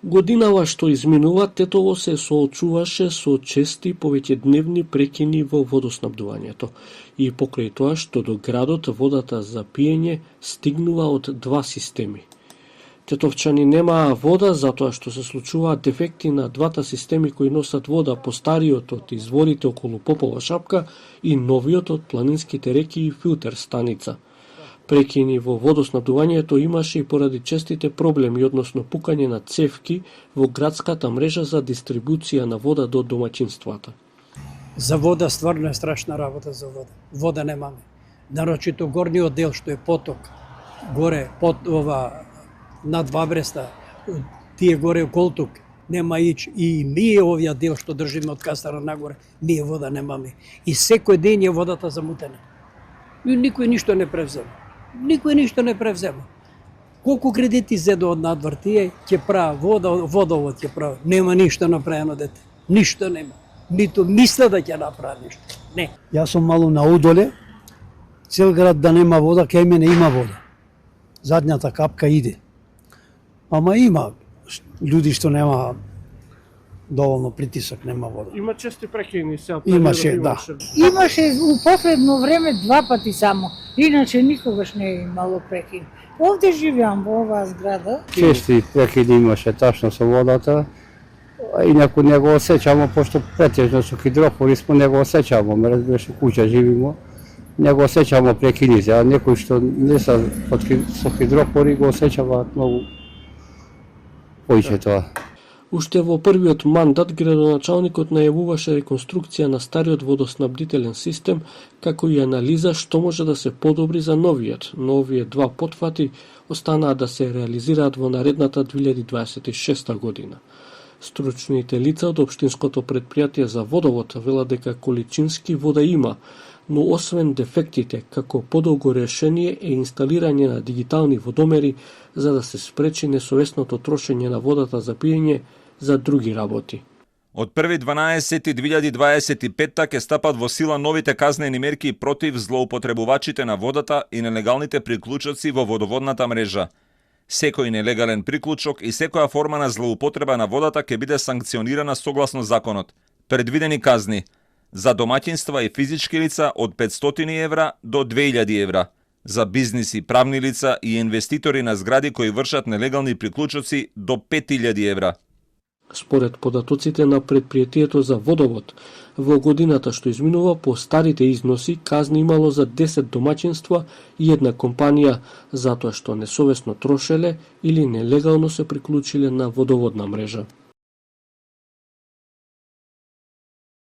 Годинава што изминува, Тетово се соочуваше со чести повеќедневни прекини во водоснабдувањето и покрај тоа што до градот водата за пиење стигнува од два системи. Тетовчани немаа вода затоа што се случуваат дефекти на двата системи кои носат вода по стариот од изворите околу Попова шапка и новиот од планинските реки и филтер станица. Прекини во водоснабдувањето имаше и поради честите проблеми, односно пукање на цевки во градската мрежа за дистрибуција на вода до домаќинствата. За вода стварно е страшна работа за вода. Вода немаме. Нарочито горниот дел што е поток, горе под над Вабреста, тие горе Колтук, нема ич и ние овие дел што држиме од Кастара нагоре, ние вода немаме. И секој ден е водата замутена. И никој ништо не превзема. Никој ништо не превзема. Колку кредити зедо од надвор тие ќе прави водовод ќе прави. Нема ништо направено дете. Ништо нема. Ниту мисля да ќе направи ништо. Не. Јас сум мало на удоле. Цел град да нема вода, кај мене има вода. Задњата капка иде. Ама има луѓе што нема доволно притисок, нема вода. Има чести прекини сега. Имаше, да. Имаше у последно време 2 пати само, иначе никогаш не е имало прекини. Овде живеам во оваа зграда. Чести прекини имаше тачно со водата, инаку не го осеќамо, пошто претежно со хидрофори смо не го осеќамо, ме разбираш, куќа живимо, не го осеќамо прекините, а некои што не са со хидрофори го осеќаваат многу поиќе тоа. Уште во првиот мандат градоначалникот најавуваше реконструкција на стариот водоснабдителен систем, како и анализа што може да се подобри за новиот, но овие два потфати останаа да се реализираат во наредната 2026 година. Стручните лица од Општинското претпријатие за водовод велат дека количински вода има, но освен дефектите, како подолго решение е инсталирање на дигитални водомери за да се спречи несовесното трошење на водата за пиење за други работи. Од 1.12.2025 ќе стапат во сила новите казнени мерки против злоупотребувачите на водата и нелегалните приклучоци во водоводната мрежа. Секој нелегален приклучок и секоја форма на злоупотреба на водата ќе биде санкционирана согласно законот. Предвидени казни за домаќинства и физички лица од 500 евра до 2000 евра, за бизниси, правни лица и инвеститори на згради кои вршат нелегални приклучоци до 5000 евра. Според податоците на предпријатието за водовод, во годината што изминува по старите износи казни имало за 10 домаќинства и една компанија затоа што несовесно трошеле или нелегално се приклучиле на водоводна мрежа.